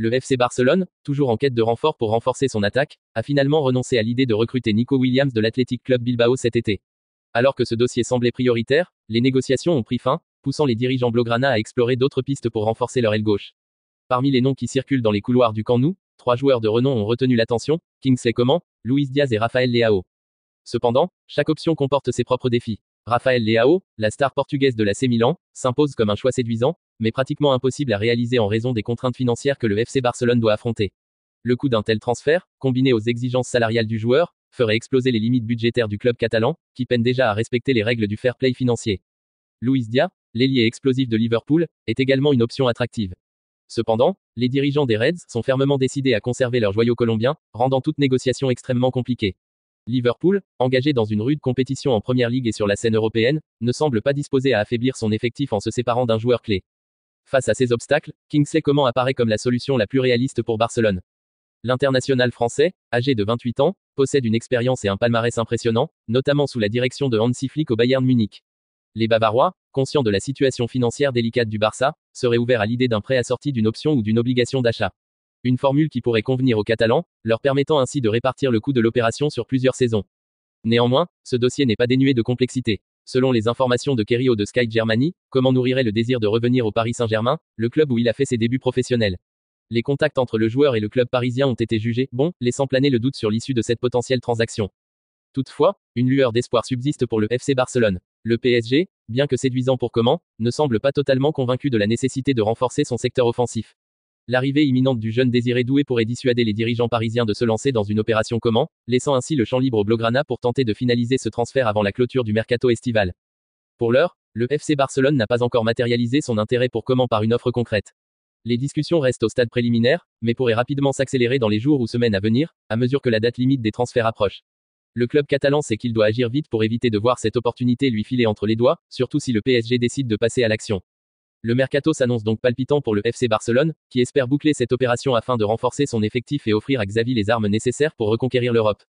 Le FC Barcelone, toujours en quête de renfort pour renforcer son attaque, a finalement renoncé à l'idée de recruter Nico Williams de l'Athletic Club Bilbao cet été. Alors que ce dossier semblait prioritaire, les négociations ont pris fin, poussant les dirigeants blaugrana à explorer d'autres pistes pour renforcer leur aile gauche. Parmi les noms qui circulent dans les couloirs du Camp Nou, 3 joueurs de renom ont retenu l'attention, Kingsley Coman, Luis Diaz et Rafael Leao. Cependant, chaque option comporte ses propres défis. Rafael Leao, la star portugaise de l'AC Milan, s'impose comme un choix séduisant, mais pratiquement impossible à réaliser en raison des contraintes financières que le FC Barcelone doit affronter. Le coût d'un tel transfert, combiné aux exigences salariales du joueur, ferait exploser les limites budgétaires du club catalan, qui peine déjà à respecter les règles du fair play financier. Luis Diaz, l'ailier explosif de Liverpool, est également une option attractive. Cependant, les dirigeants des Reds sont fermement décidés à conserver leur joyau colombien, rendant toute négociation extrêmement compliquée. Liverpool, engagé dans une rude compétition en Première Ligue et sur la scène européenne, ne semble pas disposé à affaiblir son effectif en se séparant d'un joueur clé. Face à ces obstacles, Kingsley Coman apparaît comme la solution la plus réaliste pour Barcelone. L'international français, âgé de 28 ans, possède une expérience et un palmarès impressionnant, notamment sous la direction de Hansi Flick au Bayern Munich. Les Bavarois, conscients de la situation financière délicate du Barça, seraient ouverts à l'idée d'un prêt assorti d'une option ou d'une obligation d'achat. Une formule qui pourrait convenir aux Catalans, leur permettant ainsi de répartir le coût de l'opération sur plusieurs saisons. Néanmoins, ce dossier n'est pas dénué de complexité. Selon les informations de Kerio de Sky Germany, Coman nourrirait le désir de revenir au Paris Saint-Germain, le club où il a fait ses débuts professionnels. Les contacts entre le joueur et le club parisien ont été jugés bons, laissant planer le doute sur l'issue de cette potentielle transaction. Toutefois, une lueur d'espoir subsiste pour le FC Barcelone. Le PSG, bien que séduisant pour Coman, ne semble pas totalement convaincu de la nécessité de renforcer son secteur offensif. L'arrivée imminente du jeune Désiré Doué pourrait dissuader les dirigeants parisiens de se lancer dans une opération Coman, laissant ainsi le champ libre au blaugrana pour tenter de finaliser ce transfert avant la clôture du mercato estival. Pour l'heure, le FC Barcelone n'a pas encore matérialisé son intérêt pour Coman par une offre concrète. Les discussions restent au stade préliminaire, mais pourraient rapidement s'accélérer dans les jours ou semaines à venir, à mesure que la date limite des transferts approche. Le club catalan sait qu'il doit agir vite pour éviter de voir cette opportunité lui filer entre les doigts, surtout si le PSG décide de passer à l'action. Le mercato s'annonce donc palpitant pour le FC Barcelone, qui espère boucler cette opération afin de renforcer son effectif et offrir à Xavi les armes nécessaires pour reconquérir l'Europe.